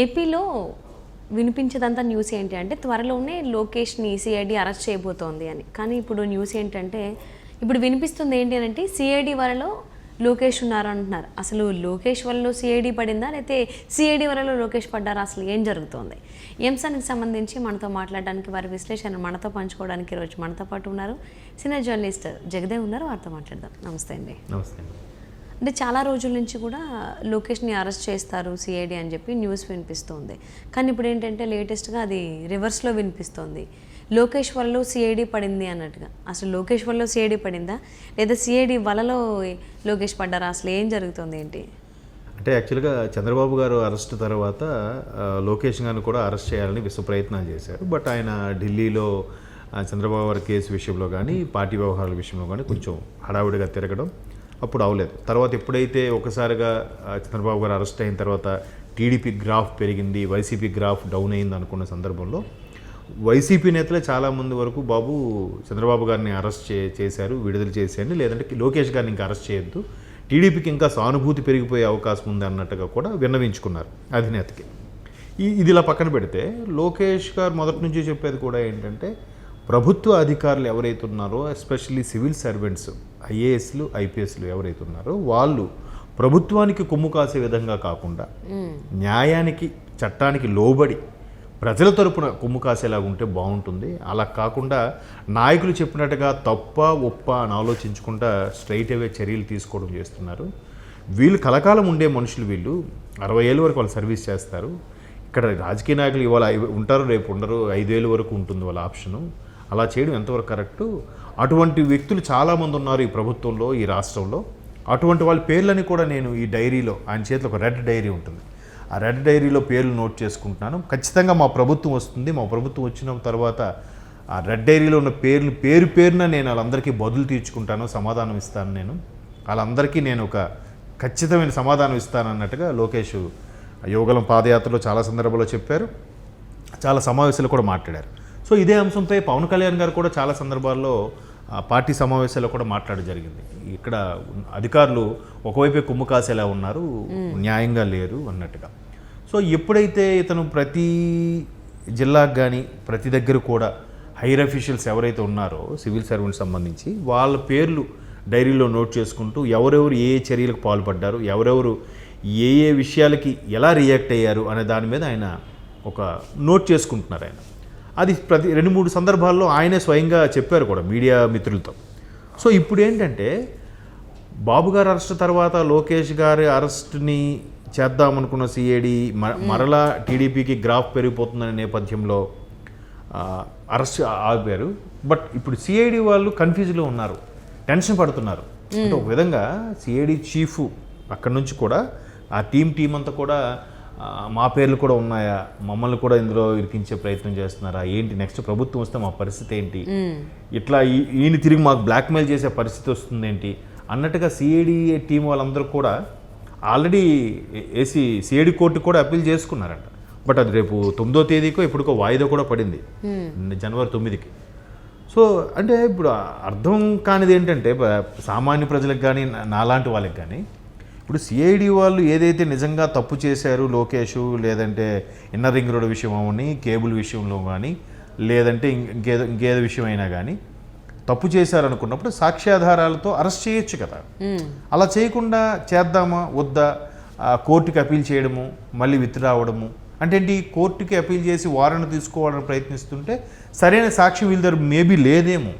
ఏపీలో వినిపించేదంతా న్యూస్ ఏంటి అంటే త్వరలోనే లోకేష్ని సిఐడి అరెస్ట్ చేయబోతోంది అని. కానీ ఇప్పుడు న్యూస్ ఏంటంటే ఇప్పుడు వినిపిస్తుంది ఏంటి అంటే సిఐడి వలలో లోకేష్ ఉన్నారు అంటున్నారు. అసలు లోకేష్ వలలో సిఐడి పడిందా లేకపోతే సిఐడి వలలో లోకేష్ పడ్డారా, అసలు ఏం జరుగుతోంది? ఈ అంశానికి సంబంధించి మనతో మాట్లాడడానికి, వారి విశ్లేషణ మనతో పంచుకోవడానికి ఈరోజు మనతో పాటు ఉన్నారు సీనియర్ జర్నలిస్ట్ జగదేవ్ ఉన్నారు. వారితో మాట్లాడదాం. నమస్తే అండి. నమస్తే. అంటే చాలా రోజుల నుంచి కూడా లోకేష్ని అరెస్ట్ చేస్తారు సిఐడి అని చెప్పి న్యూస్ వినిపిస్తుంది. కానీ ఇప్పుడు ఏంటంటే లేటెస్ట్గా అది రివర్స్లో వినిపిస్తుంది. లోకేష్ వలలో సిఐడి పడింది అన్నట్టుగా. అసలు లోకేష్ వలలో సిఐడి పడిందా లేదా సిఐడి వలలో లోకేష్ పడ్డారా, అసలు ఏం జరుగుతుంది ఏంటి? అంటే యాక్చువల్గా చంద్రబాబు గారు అరెస్ట్ తర్వాత లోకేష్ గారిని కూడా అరెస్ట్ చేయాలని విశ్వ ప్రయత్నాలు చేశారు. బట్ ఆయన ఢిల్లీలో చంద్రబాబు గారి కేసు విషయంలో కానీ పార్టీ వ్యవహారాల విషయంలో కానీ కొంచెం హడావుడిగా తిరగడం అప్పుడు అవలేదు. తర్వాత ఎప్పుడైతే ఒకసారిగా చంద్రబాబు గారు అరెస్ట్ అయిన తర్వాత టీడీపీ గ్రాఫ్ పెరిగింది, వైసీపీ గ్రాఫ్ డౌన్ అయింది అనుకున్న సందర్భంలో వైసీపీ నేతలే చాలామంది వరకు బాబు చంద్రబాబు గారిని అరెస్ట్ చేశారు, విడుదల చేసేయండి, లేదంటే లోకేష్ గారిని ఇంకా అరెస్ట్ చేయొద్దు, టీడీపీకి ఇంకా సానుభూతి పెరిగిపోయే అవకాశం ఉంది అన్నట్టుగా కూడా విన్నవించుకున్నారు అధినేతకి. ఇది ఇలా పక్కన పెడితే లోకేష్ గారు మొదటి నుంచి చెప్పేది కూడా ఏంటంటే ప్రభుత్వ అధికారులు ఎవరైతే ఉన్నారో, ఎస్పెషల్లీ సివిల్ సర్వెంట్స్, ఐఏఎస్లు ఐపీఎస్లు ఎవరైతే ఉన్నారో వాళ్ళు ప్రభుత్వానికి కొమ్ము కాసే విధంగా కాకుండా న్యాయానికి చట్టానికి లోబడి ప్రజల తరపున కొమ్ము కాసేలాగా ఉంటే బాగుంటుంది. అలా కాకుండా నాయకులు చెప్పినట్టుగా తప్ప ఒప్ప అని ఆలోచించుకుంటా స్ట్రైట్ అవే చర్యలు తీసుకోవడం చేస్తున్నారు. వీళ్ళు కలకాలం ఉండే మనుషులు, వీళ్ళు 60 ఏళ్ళ వరకు వాళ్ళు సర్వీస్ చేస్తారు. ఇక్కడ రాజకీయ నాయకులు ఇవాళ ఉంటారు, రేపు ఉండరు, 5 ఏళ్ళ వరకు ఉంటుంది వాళ్ళ ఆప్షను. అలా చేయడం ఎంతవరకు కరెక్టు? అటువంటి వ్యక్తులు చాలామంది ఉన్నారు ఈ ప్రభుత్వంలో, ఈ రాష్ట్రంలో. అటువంటి వాళ్ళ పేర్లని కూడా నేను ఈ డైరీలో, ఆయన చేతిలో ఒక రెడ్ డైరీ ఉంటుంది, ఆ రెడ్ డైరీలో పేర్లు నోట్ చేసుకుంటున్నాను. ఖచ్చితంగా మా ప్రభుత్వం వస్తుంది, మా ప్రభుత్వం వచ్చిన తర్వాత ఆ రెడ్ డైరీలో ఉన్న పేరున నేను వాళ్ళందరికీ బదులు తీర్చుకుంటాను, సమాధానం ఇస్తాను. నేను వాళ్ళందరికీ నేను ఒక ఖచ్చితమైన సమాధానం ఇస్తాను అన్నట్టుగా లోకేష్ యువగలం పాదయాత్రలో చాలా సందర్భాల్లో చెప్పారు, చాలా సమావేశాలు కూడా మాట్లాడారు. సో ఇదే అంశంపై పవన్ కళ్యాణ్ గారు కూడా చాలా సందర్భాల్లో పార్టీ సమావేశాల్లో కూడా మాట్లాడడం జరిగింది. ఇక్కడ అధికారులు ఒకవైపే కొమ్ము కాసేలా ఉన్నారు, న్యాయంగా లేరు అన్నట్టుగా. సో ఎప్పుడైతే ఇతను ప్రతి జిల్లాకు కానీ ప్రతి దగ్గర కూడా హైర్ అఫీషియల్స్ ఎవరైతే ఉన్నారో సివిల్ సర్వెంట్స్ సంబంధించి వాళ్ళ పేర్లు డైరీలో నోట్ చేసుకుంటూ ఎవరెవరు ఏ చర్యలకు పాల్పడ్డారు, ఎవరెవరు ఏ విషయాలకి ఎలా రియాక్ట్ అయ్యారు అనే దాని మీద ఆయన ఒక నోట్ చేసుకుంటున్నారు. ఆయన అది ప్రతి 2-3 సందర్భాల్లో ఆయనే స్వయంగా చెప్పారు కూడా మీడియా మిత్రులతో. సో ఇప్పుడు ఏంటంటే బాబు గారు అరెస్ట్ తర్వాత లోకేష్ గారి అరెస్ట్ని చేద్దామనుకున్న సిఐడి మరలా టీడీపీకి గ్రాఫ్ పెరిగిపోతుందనే నేపథ్యంలో అరెస్ట్ ఆపారు. బట్ ఇప్పుడు సిఐడి వాళ్ళు కన్ఫ్యూజ్లో ఉన్నారు, టెన్షన్ పడుతున్నారు. అంటే ఒక విధంగా సిఐడి చీఫ్ అక్కడి నుంచి కూడా ఆ టీం అంతా కూడా మా పేర్లు కూడా ఉన్నాయా, మమ్మల్ని కూడా ఇందులో ఇరికించే ప్రయత్నం చేస్తున్నారా, ఏంటి నెక్స్ట్ ప్రభుత్వం వస్తే మా పరిస్థితి ఏంటి, ఇట్లా ఈయన తిరిగి మాకు బ్లాక్మెయిల్ చేసే పరిస్థితి వస్తుంది ఏంటి అన్నట్టుగా సిఐడి టీం వాళ్ళందరూ కూడా ఆల్రెడీ సిఐడి కోర్టు కూడా అప్పీల్ చేసుకున్నారంట. బట్ అది రేపు 9వ తేదీకో ఎప్పటికో వాయిదా కూడా పడింది, జనవరి 9కి. సో అంటే ఇప్పుడు అర్థం కానిది ఏంటంటే సామాన్య ప్రజలకు కానీ నాలాంటి వాళ్ళకి కానీ ఇప్పుడు సిఐడి వాళ్ళు ఏదైతే నిజంగా తప్పు చేశారు లోకేష్, లేదంటే ఇన్నర్ రింగ్ రోడ్ విషయం అవని, కేబుల్ విషయంలో కానీ, లేదంటే ఇంకేదో విషయం అయినా కానీ తప్పు చేశారనుకున్నప్పుడు సాక్ష్యాధారాలతో అరెస్ట్ చేయొచ్చు కదా. అలా చేయకుండా చేద్దామా వద్దా, కోర్టుకి అప్పీల్ చేయడము, మళ్ళీ విత్డ్రా అవ్వడము అంటే ఏంటి, కోర్టుకి అప్పీల్ చేసి వారెంట్ తీసుకోవాలని ప్రయత్నిస్తుంటే సరైన సాక్ష్యం వీళ్ళ దగ్గర మేబీ లేదేమో,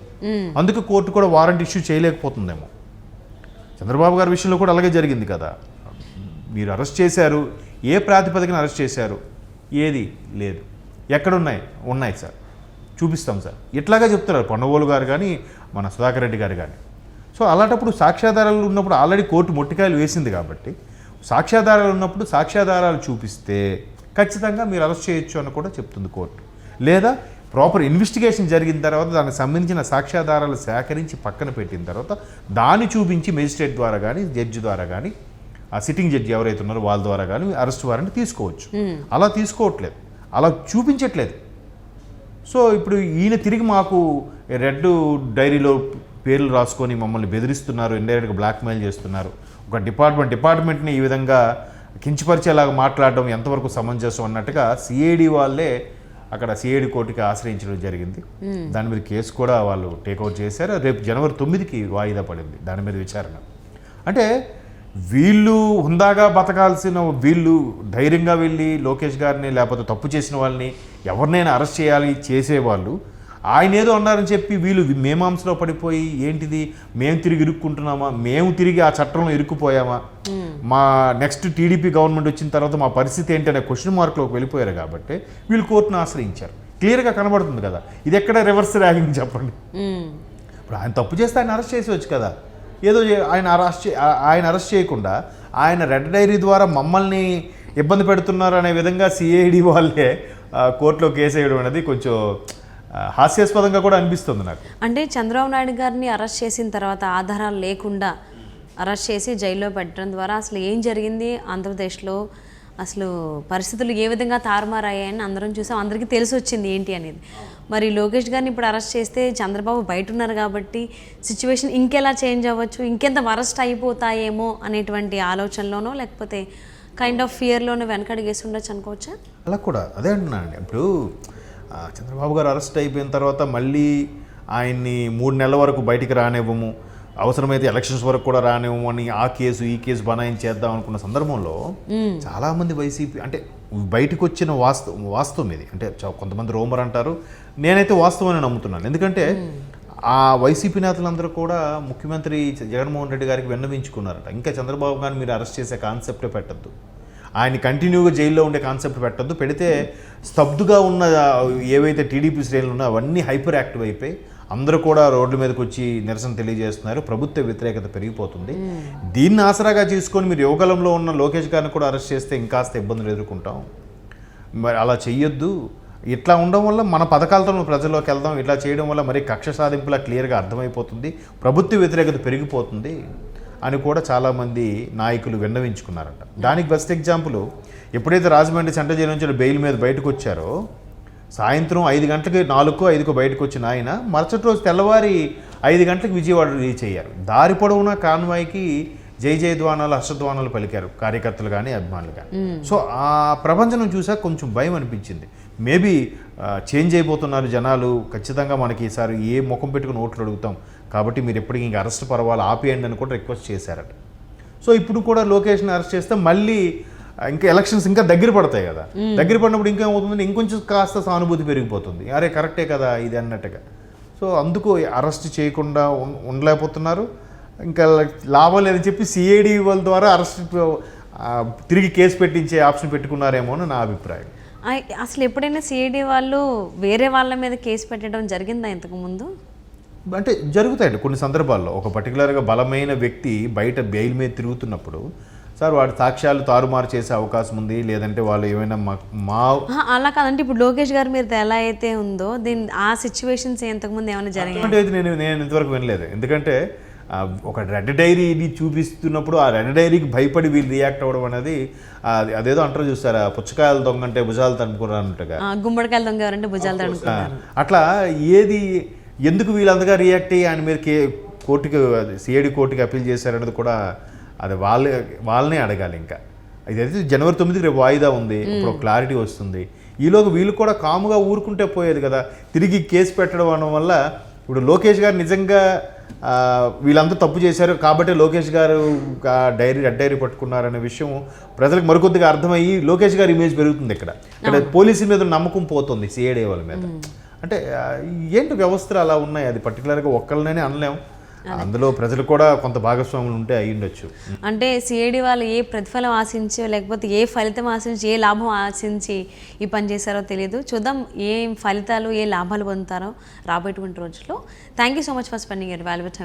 అందుకే కోర్టు కూడా వారెంట్ ఇష్యూ చేయలేకపోతుందేమో. చంద్రబాబు గారి విషయంలో కూడా అలాగే జరిగింది కదా. మీరు అరెస్ట్ చేశారు, ఏ ప్రాతిపదికన అరెస్ట్ చేశారు, ఏది లేదు, ఉన్నాయి సార్, చూపిస్తాం సార్, ఇట్లాగా చెప్తున్నారు పొన్నవోలు గారు కానీ మన సుధాకర్ రెడ్డి గారు కానీ. సో అలాంటప్పుడు సాక్ష్యాధారాలు ఉన్నప్పుడు ఆల్రెడీ కోర్టు మొట్టికాయలు వేసింది కాబట్టి సాక్ష్యాధారాలు ఉన్నప్పుడు సాక్ష్యాధారాలు చూపిస్తే ఖచ్చితంగా మీరు అరెస్ట్ చేయొచ్చు అని కూడా చెప్తుంది కోర్టు. లేదా ప్రాపర్ ఇన్వెస్టిగేషన్ జరిగిన తర్వాత దానికి సంబంధించిన సాక్ష్యాధారాలు సేకరించి పక్కన పెట్టిన తర్వాత దాన్ని చూపించి మేజిస్ట్రేట్ ద్వారా కానీ జడ్జి ద్వారా కానీ ఆ సిట్టింగ్ జడ్జి ఎవరైతే ఉన్నారో వాళ్ళ ద్వారా కానీ అరెస్ట్ వారెంట్ తీసుకోవచ్చు. అలా తీసుకోవట్లేదు, అలా చూపించట్లేదు. సో ఇప్పుడు ఈయన తిరిగి మాకు రెడ్ డైరీలో పేర్లు రాసుకొని మమ్మల్ని బెదిరిస్తున్నారు, ఇండైరెక్ట్గా బ్లాక్మెయిల్ చేస్తున్నారు, ఒక డిపార్ట్మెంట్ని ఈ విధంగా కించపరిచేలాగా మాట్లాడడం ఎంతవరకు సమంజసం అన్నట్టుగా సిఐడి వాళ్ళే అక్కడ సిఐడి కోర్టుకి ఆశ్రయించడం జరిగింది. దాని మీద కేసు కూడా వాళ్ళు టేక్అవుట్ చేశారు. రేపు జనవరి 9కి వాయిదా పడింది దాని మీద విచారణ. అంటే వీళ్ళు హుందాగా బతకాల్సిన వీళ్ళు ధైర్యంగా వెళ్ళి లోకేష్ గారిని లేకపోతే తప్పు చేసిన వాళ్ళని ఎవరినైనా అరెస్ట్ చేయాలి చేసేవాళ్ళు ఆయన ఏదో అన్నారని చెప్పి వీళ్ళు మేమాంసలో పడిపోయి ఏంటిది మేము తిరిగి ఇరుక్కుంటున్నామా, మేము తిరిగి ఆ చట్టంలో ఇరుక్కుపోయామా, మా నెక్స్ట్ టీడీపీ గవర్నమెంట్ వచ్చిన తర్వాత మా పరిస్థితి ఏంటి అనే క్వశ్చన్ మార్క్లోకి వెళ్ళిపోయారు. కాబట్టి వీళ్ళు కోర్టును ఆశ్రయించారు. క్లియర్గా కనబడుతుంది కదా, ఇది ఎక్కడ రివర్స్ ర్యాగింగ్ చెప్పండి. ఇప్పుడు ఆయన తప్పు చేస్తే ఆయన అరెస్ట్ చేసేవచ్చు కదా, ఏదో ఆయన అరెస్ట్ చేయకుండా ఆయన రెడ్ డైరీ ద్వారా మమ్మల్ని ఇబ్బంది పెడుతున్నారు అనే విధంగా సిఐడి వాళ్ళే కోర్టులో కేసు వేయడం అనేది కొంచెం హాస్యాస్పదంగా కూడా అనిపిస్తుంది నాకు. అంటే చంద్రబాబు నాయుడు గారిని అరెస్ట్ చేసిన తర్వాత ఆధారాలు లేకుండా అరెస్ట్ చేసి జైల్లో పెట్టడం ద్వారా అసలు ఏం జరిగింది ఆంధ్రప్రదేశ్లో, అసలు పరిస్థితులు ఏ విధంగా తారుమారయ్యాయని అందరం చూసాం, అందరికీ తెలిసి వచ్చింది ఏంటి అనేది. మరి లోకేష్ గారిని ఇప్పుడు అరెస్ట్ చేస్తే చంద్రబాబు బయట ఉన్నారు కాబట్టి సిచ్యువేషన్ ఇంకెలా చేంజ్ అవ్వచ్చు, ఇంకెంత వరస్ట్ అయిపోతాయేమో అనేటువంటి ఆలోచనలోనో లేకపోతే కైండ్ ఆఫ్ ఫియర్లోనో వెనకడిగేసి ఉండొచ్చు అనుకోవచ్చా? అలా కూడా అదే అంటున్నానండి. ఇప్పుడు చంద్రబాబు గారు అరెస్ట్ అయిపోయిన తర్వాత మళ్ళీ ఆయన్ని 3 నెలల వరకు బయటికి రానివ్వము, అవసరమైతే ఎలక్షన్స్ వరకు కూడా రానివ్వము అని ఆ కేసు ఈ కేసు బనాయించి చేద్దాం అనుకున్న సందర్భంలో చాలామంది వైసీపీ అంటే బయటకు వచ్చిన వాస్తవం ఇది. అంటే కొంతమంది రోమర్ అంటారు, నేనైతే వాస్తవం అని నమ్ముతున్నాను. ఎందుకంటే ఆ వైసీపీ నేతలందరూ కూడా ముఖ్యమంత్రి జగన్మోహన్ రెడ్డి గారికి విన్నవించుకున్నారట, ఇంకా చంద్రబాబు గారిని మీరు అరెస్ట్ చేసే కాన్సెప్టే పెట్టద్దు, ఆయన కంటిన్యూగా జైల్లో ఉండే కాన్సెప్ట్ పెట్టద్దు, పెడితే స్తబ్దుగా ఉన్న ఏవైతే టీడీపీ శ్రేణులు ఉన్నాయో అవన్నీ హైపర్ యాక్టివ్ అయిపోయి అందరూ కూడా రోడ్ల మీదకి వచ్చి నిరసన తెలియజేస్తున్నారు, ప్రభుత్వ వ్యతిరేకత పెరిగిపోతుంది. దీన్ని ఆసరాగా తీసుకొని మీరు యువకాలంలో ఉన్న లోకేష్ గారిని కూడా అరెస్ట్ చేస్తే ఇంకాస్త ఇబ్బందులు ఎదుర్కొంటాం, మరి అలా చెయ్యొద్దు, ఇట్లా ఉండడం వల్ల మన పథకాలతో ప్రజల్లోకి వెళ్దాం, ఇట్లా చేయడం వల్ల మరి కక్ష సాధింపులా క్లియర్గా అర్థమైపోతుంది, ప్రభుత్వ వ్యతిరేకత పెరిగిపోతుంది అని కూడా చాలామంది నాయకులు విన్నవించుకున్నారట. దానికి బెస్ట్ ఎగ్జాంపుల్, ఎప్పుడైతే రాజమండ్రి సెంట్రల్ జైలు నుంచి బెయిల్ మీద బయటకు వచ్చారో సాయంత్రం 5 గంటలకి 4కో 5కో బయటకు వచ్చిన ఆయన మరుసటి రోజు తెల్లవారి 5 గంటలకు విజయవాడ రీచ్ అయ్యారు. దారి పొడవునా కాన్వాయ్కి జై జయధ్వానాలు హర్షధ్వానాలు పలికారు కార్యకర్తలు కానీ అభిమానులు కానీ. సో ఆ ప్రపంచం చూసాక కొంచెం భయం అనిపించింది. మేబీ చేంజ్ అయిపోతున్నారు జనాలు, ఖచ్చితంగా మనకి ఈసారి ఏ ముఖం పెట్టుకుని ఓట్లు అడుగుతాం కాబట్టి మీరు ఎప్పటికీ ఇంకా అరెస్ట్ పర్వాలు ఆపేయండి అని కూడా రిక్వెస్ట్ చేశారట. సో ఇప్పుడు కూడా లోకేష్ని అరెస్ట్ చేస్తే మళ్ళీ ఇంకా ఎలక్షన్స్ ఇంకా దగ్గర పడతాయి కదా, దగ్గర పడినప్పుడు ఇంకేమవుతుంది, ఇంకొంచెం కాస్త సానుభూతి పెరిగిపోతుంది, అరే కరెక్టే కదా ఇది అన్నట్టుగా. సో అందుకు అరెస్ట్ చేయకుండా ఉండలేకపోతున్నారు, ఇంకా లాభం లేదని చెప్పి సిఐడి వాళ్ళ ద్వారా అరెస్ట్ తిరిగి కేసు పెట్టించే ఆప్షన్ పెట్టుకున్నారేమో అని నా అభిప్రాయం. అసలు ఎప్పుడైనా సిఐడి వాళ్ళు వేరే వాళ్ళ మీద కేసు పెట్టడం జరిగిందా ఇంతకుముందు? అంటే జరుగుతాయండి కొన్ని సందర్భాల్లో. ఒక పర్టికులర్గా బలమైన వ్యక్తి బయట బెయిల్ మీద తిరుగుతున్నప్పుడు సార్ వాడి సాక్ష్యాలు తారుమారు చేసే అవకాశం ఉంది, లేదంటే వాళ్ళు ఏమైనా అలా కాదంటే ఇప్పుడు లోకేష్ గారి మీద ఎలా అయితే ఉందో దీని ఆ సిచ్యువేషన్స్ ఇంతకుముందు ఏమైనా జరిగాయి అంటే నేను ఇంతవరకు వినలేదు. ఎందుకంటే ఒక రెడ్ డైరీని చూపిస్తున్నప్పుడు ఆ రెడ్ డైరీకి భయపడి వీళ్ళు రియాక్ట్ అవ్వడం అనేది అదేదో అంటారు చూస్తారా, పుచ్చకాయలు దొంగ అంటే భుజాలు తడుపుకున్నారు అన్నట్టుగా, గుమ్మడికాయలు దొంగ ఎవరంటే భుజాలు తడుపుకున్నారు, అట్లా ఏది ఎందుకు వీళ్ళంతగా రియాక్ట్ అయ్యి ఆయన మీద కోర్టుకి సిఐడి కోర్టుకి అప్పీల్ చేశారనేది కూడా అది వాళ్ళనే అడగాలి. ఇంకా ఇదైతే జనవరి 9కి రేపు వాయిదా ఉంది, ఇప్పుడు క్లారిటీ వస్తుంది. ఈలోగా వీళ్ళు కూడా కాముగా ఊరుకుంటే పోయేది కదా, తిరిగి కేసు పెట్టడం అనడం వల్ల ఇప్పుడు లోకేష్ గారు నిజంగా వీళ్ళంతా తప్పు చేశారు కాబట్టి లోకేష్ గారు రెడ్ డైరీ పట్టుకున్నారనే విషయం ప్రజలకు మరికొద్దిగా అర్థమయ్యి లోకేష్ గారి ఇమేజ్ పెరుగుతుంది. ఇక్కడ పోలీసుల మీద నమ్మకం పోతుంది సిఐడి వాళ్ళ మీద. అంటే ఏంటి వ్యవస్థలు అలా ఉన్నాయి, అది పర్టికులర్గా ఒక్కళ్ళనే అనలేం, అందులో ప్రజలు కూడా కొంత భాగస్వాములు ఉంటే అయ్యుండొచ్చు. అంటే సిఐడి వాళ్ళు ఏ ప్రతిఫలం ఆశించి లేకపోతే ఏ ఫలితం ఆశించి ఏ లాభం ఆశించి ఈ పని చేశారో తెలియదు. చూద్దాం ఏ ఫలితాలు ఏ లాభాలు పొందుతారో రాబోయేటువంటి రోజుల్లో. Thank you so much for spending your valuable time.